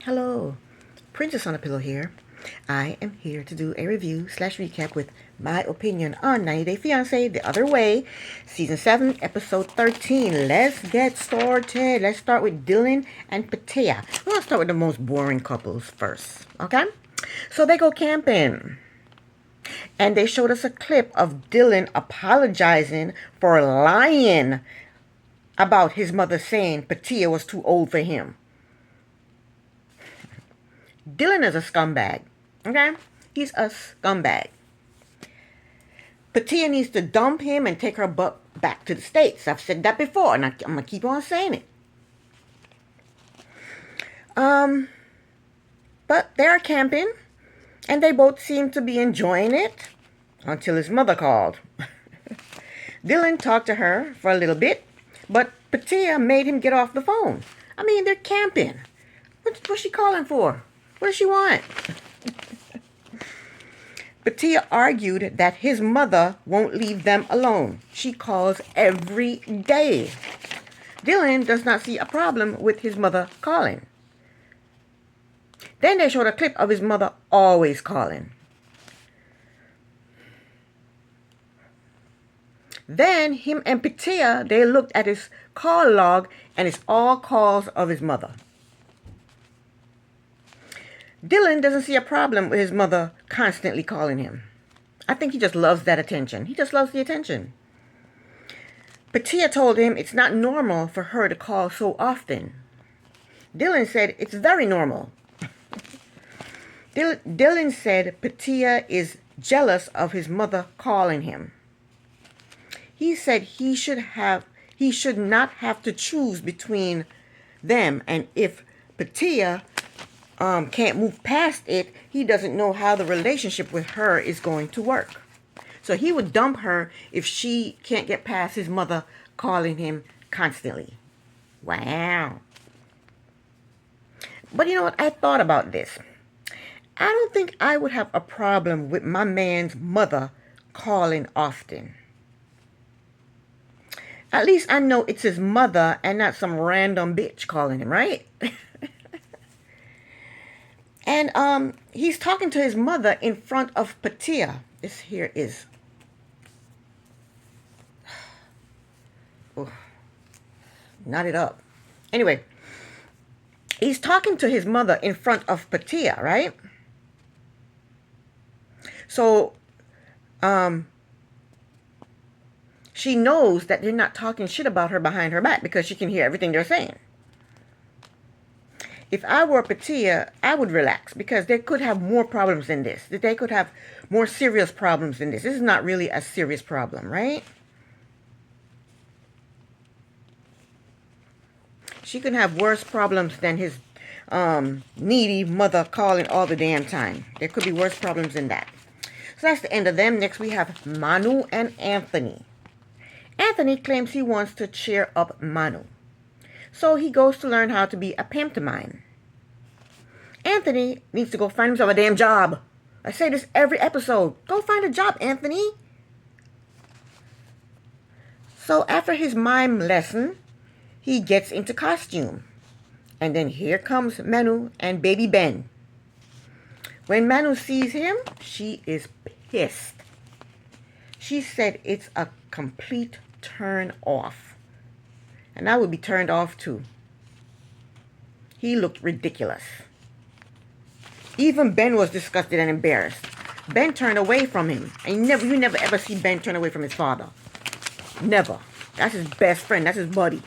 Hello, Princess on a Pillow here. I am here to do a review slash recap with my opinion on 90 Day Fiance The Other Way, Season 7, Episode 13. Let's get started. Let's start with Dylan and Patea. We're going to start with the most boring couples first, okay? So they go camping. And they showed us a clip of Dylan apologizing for lying about his mother saying Patea was too old for him. Dylan is a scumbag, okay? He's a scumbag. Patea needs to dump him and take her butt back to the States. I've said that before, and I'm going to keep on saying it. But they're camping, and they both seem to be enjoying it until his mother called. Dylan talked to her for a little bit, but Patea made him get off the phone. I mean, they're camping. What's she calling for? What does she want? Patea argued that his mother won't leave them alone. She calls every day. Dylan does not see a problem with his mother calling. Then they showed a clip of his mother always calling. Then him and Patea, they looked at his call log, and it's all calls of his mother. Dylan doesn't see a problem with his mother constantly calling him. I think he just loves that attention. He just loves the attention. Patea told him it's not normal for her to call so often. Dylan said it's very normal. Dylan said Patea is jealous of his mother calling him. He said he should not have to choose between them, and if Patea can't move past it, he doesn't know how the relationship with her is going to work. So he would dump her if she can't get past his mother calling him constantly. Wow. But you know what? I thought about this. I don't think I would have a problem with my man's mother calling often. At least I know it's his mother and not some random bitch calling him, right? And he's talking to his mother in front of Patea. This here is... Oh, knot it up. Anyway, he's talking to his mother in front of Patea, right? So, she knows that they're not talking shit about her behind her back because she can hear everything they're saying. If I were Patea, I would relax because they could have more problems than this. They could have more serious problems than this. This is not really a serious problem, right? She can have worse problems than his needy mother calling all the damn time. There could be worse problems than that. So that's the end of them. Next we have Manu and Anthony. Anthony claims he wants to cheer up Manu. So he goes to learn how to be a pantomime. Anthony needs to go find himself a damn job. I say this every episode. Go find a job, Anthony. So after his mime lesson, he gets into costume. And then here comes Manu and baby Ben. When Manu sees him, she is pissed. She said it's a complete turn off. And I would be turned off too. He looked ridiculous. Even Ben was disgusted and embarrassed. Ben turned away from him. And you never ever see Ben turn away from his father. Never. That's his best friend. That's his buddy.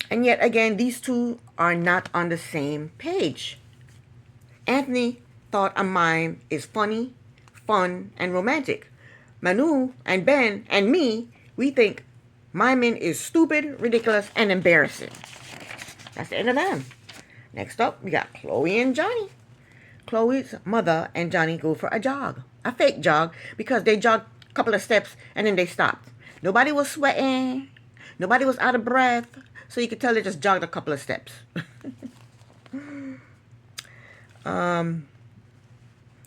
And yet again, these two are not on the same page. Anthony thought a mime is funny, fun, and romantic. Manu and Ben and me, we think miming is stupid, ridiculous, and embarrassing. That's the end of them. Next up, we got Chloe and Johnny. Chloe's mother and Johnny go for a jog. A fake jog, because they jogged a couple of steps and then they stopped. Nobody was sweating. Nobody was out of breath. So you could tell they just jogged a couple of steps.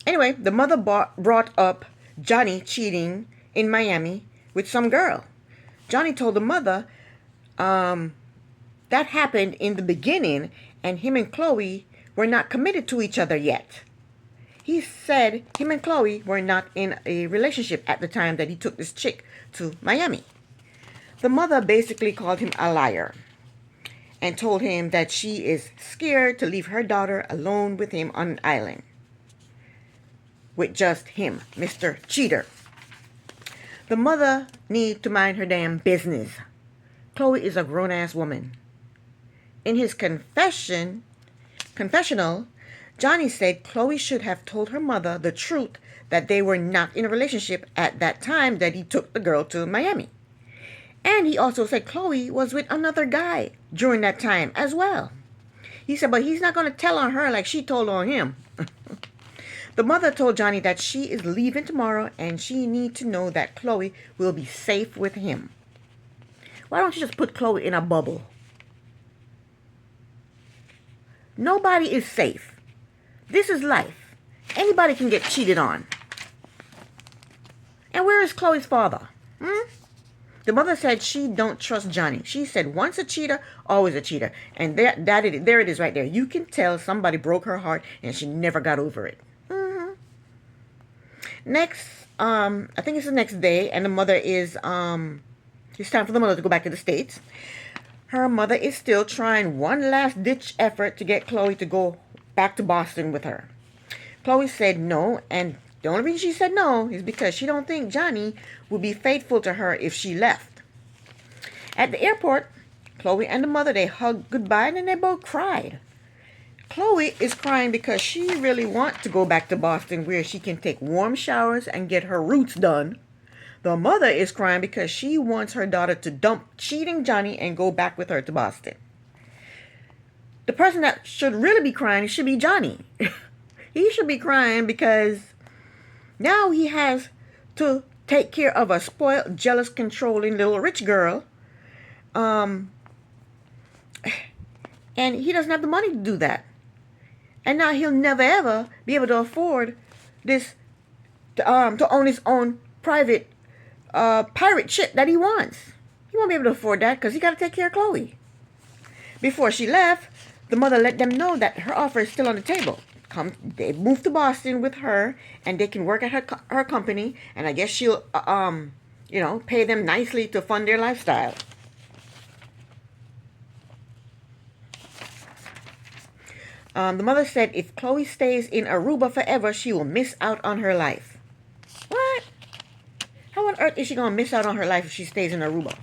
Anyway, the mother brought up Johnny cheating in Miami with some girl. Johnny told the mother that happened in the beginning, and him and Chloe were not committed to each other yet. He said him and Chloe were not in a relationship at the time that he took this chick to Miami. The mother basically called him a liar and told him that she is scared to leave her daughter alone with him on an island. With just him, Mr. Cheater. The mother need to mind her damn business. Chloe is a grown-ass woman. In his confessional, Johnny said Chloe should have told her mother the truth that they were not in a relationship at that time that he took the girl to Miami. And he also said Chloe was with another guy during that time as well. He said, but he's not going to tell on her like she told on him. The mother told Johnny that she is leaving tomorrow and she needs to know that Chloe will be safe with him. Why don't you just put Chloe in a bubble? Nobody is safe. This is life. Anybody can get cheated on. And where is Chloe's father? The mother said she don't trust Johnny. She said once a cheater, always a cheater. And there it is right there. You can tell somebody broke her heart and she never got over it. Next, I think it's the next day, and the mother is, it's time for the mother to go back to the States. Her mother is still trying one last ditch effort to get Chloe to go back to Boston with her. Chloe said no, and the only reason she said no is because she don't think Johnny would be faithful to her if she left. At the airport, Chloe and the mother, they hugged goodbye and then they both cried. Chloe is crying because she really wants to go back to Boston where she can take warm showers and get her roots done. The mother is crying because she wants her daughter to dump cheating Johnny and go back with her to Boston. The person that should really be crying should be Johnny. He should be crying because now he has to take care of a spoiled, jealous, controlling little rich girl. And he doesn't have the money to do that. And now he'll never ever be able to afford this, to own his own private pirate ship that he wants. He won't be able to afford that because he got to take care of Chloe. Before she left, the mother let them know that her offer is still on the table. They moved to Boston with her, and they can work at her company, and I guess she'll, pay them nicely to fund their lifestyle. The mother said if Chloe stays in Aruba forever, she will miss out on her life. What? How on earth is she going to miss out on her life if she stays in Aruba?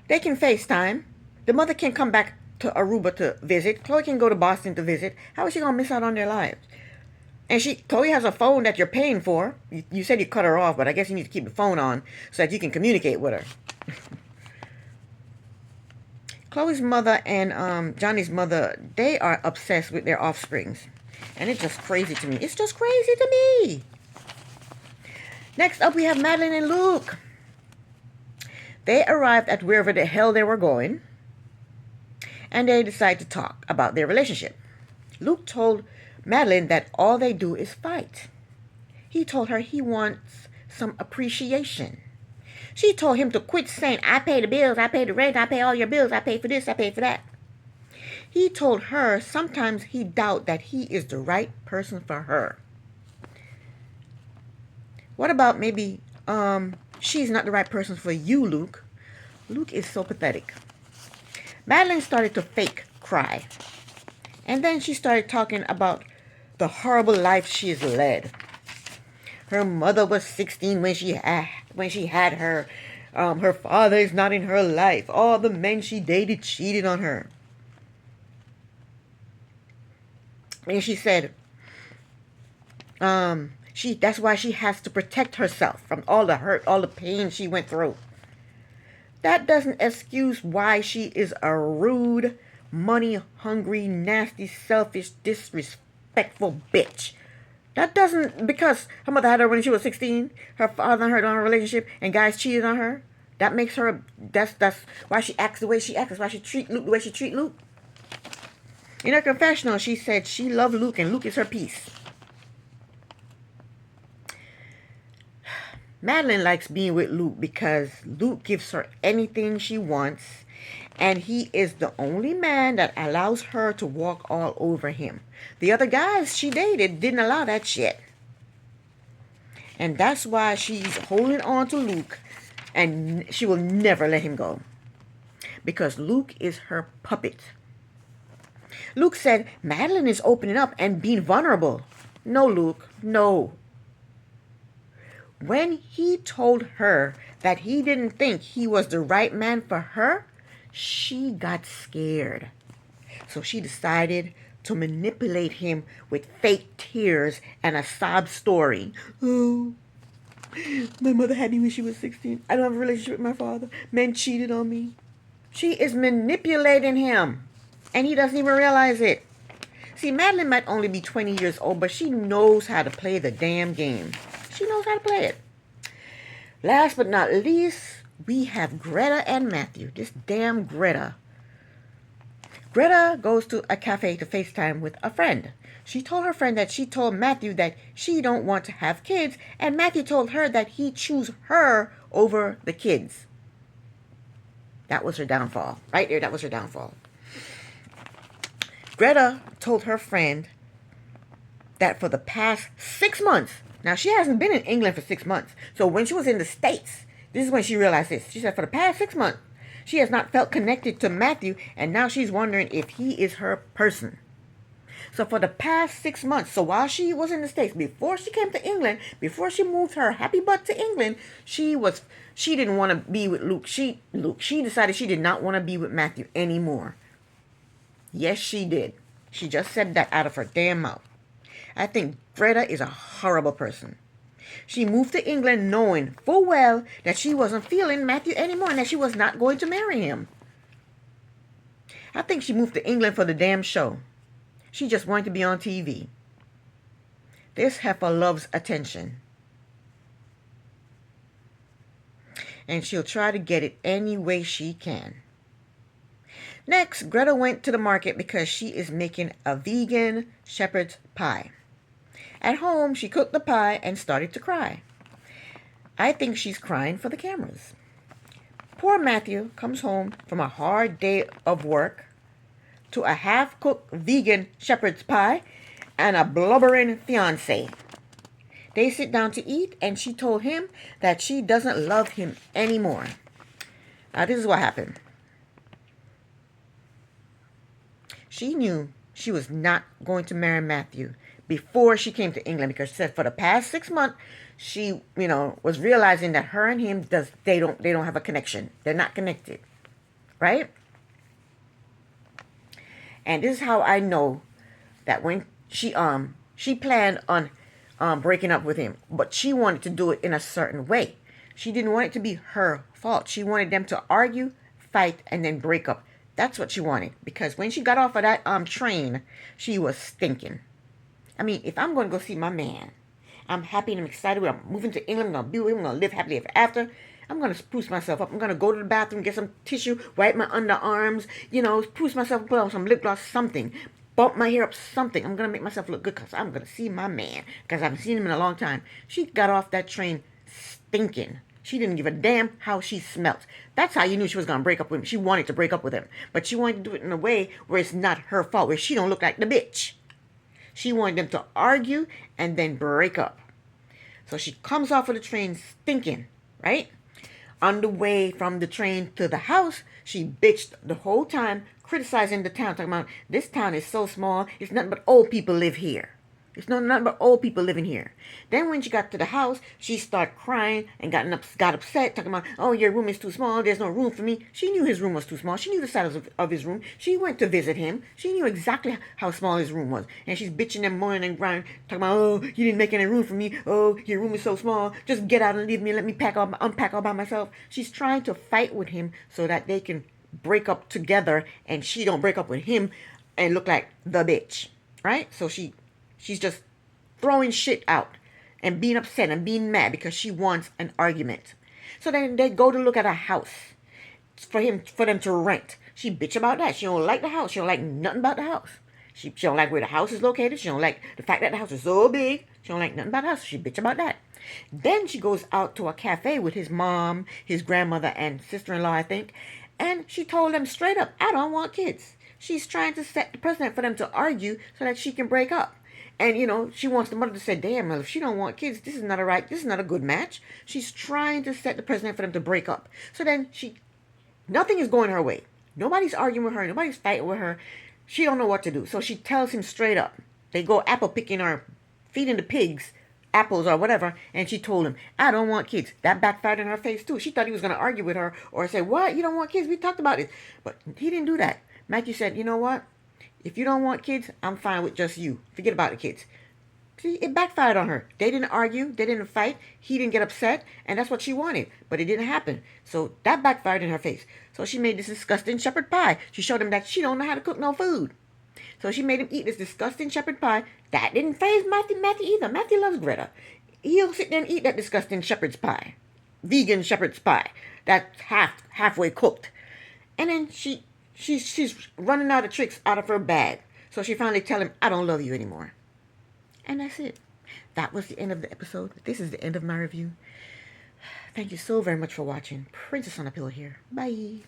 They can FaceTime. The mother can come back to Aruba to visit. Chloe can go to Boston to visit. How is she going to miss out on their lives? And Chloe has a phone that you're paying for. You said you cut her off, but I guess you need to keep the phone on so that you can communicate with her. Chloe's mother and Johnny's mother, they are obsessed with their offsprings. And it's just crazy to me. It's just crazy to me. Next up, we have Madeline and Luke. They arrived at wherever the hell they were going. And they decided to talk about their relationship. Luke told Madeline that all they do is fight. He told her he wants some appreciation. She told him to quit saying, I pay the bills, I pay the rent, I pay all your bills, I pay for this, I pay for that. He told her sometimes he doubts that he is the right person for her. What about maybe she's not the right person for you, Luke? Luke is so pathetic. Madeline started to fake cry. And then she started talking about the horrible life she's led. Her mother was 16 when she had her. Her father is not in her life. All the men she dated cheated on her. And she said, that's why she has to protect herself from all the hurt, all the pain she went through. That doesn't excuse why she is a rude, money-hungry, nasty, selfish, disrespectful bitch. That doesn't, because her mother had her when she was 16, her father and her on a relationship, and guys cheated on her. That makes her, that's why she acts the way she acts. That's why she treat Luke the way she treat Luke. In her confessional, she said she loved Luke and Luke is her peace. Madeline likes being with Luke because Luke gives her anything she wants, and he is the only man that allows her to walk all over him. The other guys she dated didn't allow that shit. And that's why she's holding on to Luke, and she will never let him go. Because Luke is her puppet. Luke said, Madeline is opening up and being vulnerable. No, Luke, no. When he told her that he didn't think he was the right man for her, she got scared. So she decided to manipulate him with fake tears and a sob story. Oh, my mother had me when she was 16. I don't have a relationship with my father. Men cheated on me. She is manipulating him, and he doesn't even realize it. See, Madeline might only be 20 years old, but she knows how to play the damn game. She knows how to play it. Last but not least, we have Greta and Matthew. This damn Greta. Greta goes to a cafe to FaceTime with a friend. She told her friend that she told Matthew that she don't want to have kids, and Matthew told her that he choose her over the kids. That was her downfall. Right there, that was her downfall. Greta told her friend that for the past 6 months, now she hasn't been in England for 6 months, so when she was in the States, this is when she realized this. She said for the past 6 months, she has not felt connected to Matthew, and now she's wondering if he is her person. So for the past 6 months, so while she was in the States, before she came to England, before she moved her happy butt to England, she didn't want to be with Luke. She decided she did not want to be with Matthew anymore. Yes, she did. She just said that out of her damn mouth. I think Greta is a horrible person. She moved to England knowing full well that she wasn't feeling Matthew anymore and that she was not going to marry him. I think she moved to England for the damn show. She just wanted to be on TV. This heifer loves attention. And she'll try to get it any way she can. Next, Greta went to the market because she is making a vegan shepherd's pie. At home, she cooked the pie and started to cry. I think she's crying for the cameras. Poor Matthew comes home from a hard day of work to a half-cooked vegan shepherd's pie and a blubbering fiance. They sit down to eat, and she told him that she doesn't love him anymore. Now, this is what happened. She knew she was not going to marry Matthew before she came to England, because she said for the past 6 months, she, was realizing that her and him they don't have a connection. They're not connected, right? And this is how I know that when she planned on breaking up with him, but she wanted to do it in a certain way. She didn't want it to be her fault. She wanted them to argue, fight, and then break up. That's what she wanted, because when she got off of that train, she was stinking. I mean, if I'm going to go see my man, I'm happy and I'm excited. I'm moving to England. I'm going to be with him. I'm going to live happily ever after. I'm going to spruce myself up. I'm going to go to the bathroom, get some tissue, wipe my underarms, spruce myself, put on some lip gloss, something. Bump my hair up, something. I'm going to make myself look good because I'm going to see my man, because I haven't seen him in a long time. She got off that train stinking. She didn't give a damn how she smelt. That's how you knew she was going to break up with him. She wanted to break up with him. But she wanted to do it in a way where it's not her fault, where she don't look like the bitch. She wanted them to argue and then break up. So she comes off of the train stinking, right? On the way from the train to the house, she bitched the whole time, criticizing the town, talking about, this town is so small, it's nothing but old people live here. It's nothing but old people living here. Then when she got to the house, she started crying and got upset, talking about, oh, your room is too small, there's no room for me. She knew his room was too small. She knew the size of his room. She went to visit him. She knew exactly how small his room was. And she's bitching and moaning and crying, talking about, oh, you didn't make any room for me. Oh, your room is so small. Just get out and leave me. Let me unpack all by myself. She's trying to fight with him so that they can break up together and she don't break up with him and look like the bitch, right? So she's just throwing shit out and being upset and being mad because she wants an argument. So then they go to look at a house for them to rent. She bitch about that. She don't like the house. She don't like nothing about the house. She don't like where the house is located. She don't like the fact that the house is so big. She don't like nothing about the house. She bitch about that. Then she goes out to a cafe with his mom, his grandmother, and sister-in-law, I think. And she told them straight up, I don't want kids. She's trying to set the precedent for them to argue so that she can break up. And, she wants the mother to say, damn, well, if she don't want kids, this is not a good match. She's trying to set the precedent for them to break up. So then nothing is going her way. Nobody's arguing with her. Nobody's fighting with her. She don't know what to do. So she tells him straight up. They go apple picking or feeding the pigs apples or whatever, and she told him, I don't want kids. That backfired in her face too. She thought he was going to argue with her or say, what? You don't want kids? We talked about it. But he didn't do that. Matthew said, you know what? If you don't want kids, I'm fine with just you. Forget about the kids. See, it backfired on her. They didn't argue. They didn't fight. He didn't get upset. And that's what she wanted. But it didn't happen. So that backfired in her face. So she made this disgusting shepherd pie. She showed him that she don't know how to cook no food. So she made him eat this disgusting shepherd pie. That didn't faze Matthew either. Matthew loves Greta. He'll sit there and eat that disgusting shepherd's pie. Vegan shepherd's pie. That's halfway cooked. And then she's running out of tricks out of her bag. So she finally tell him, I don't love you anymore. And that's it. That was the end of the episode. This is the end of my review. Thank you so very much for watching. Princess on a Pillow here. Bye.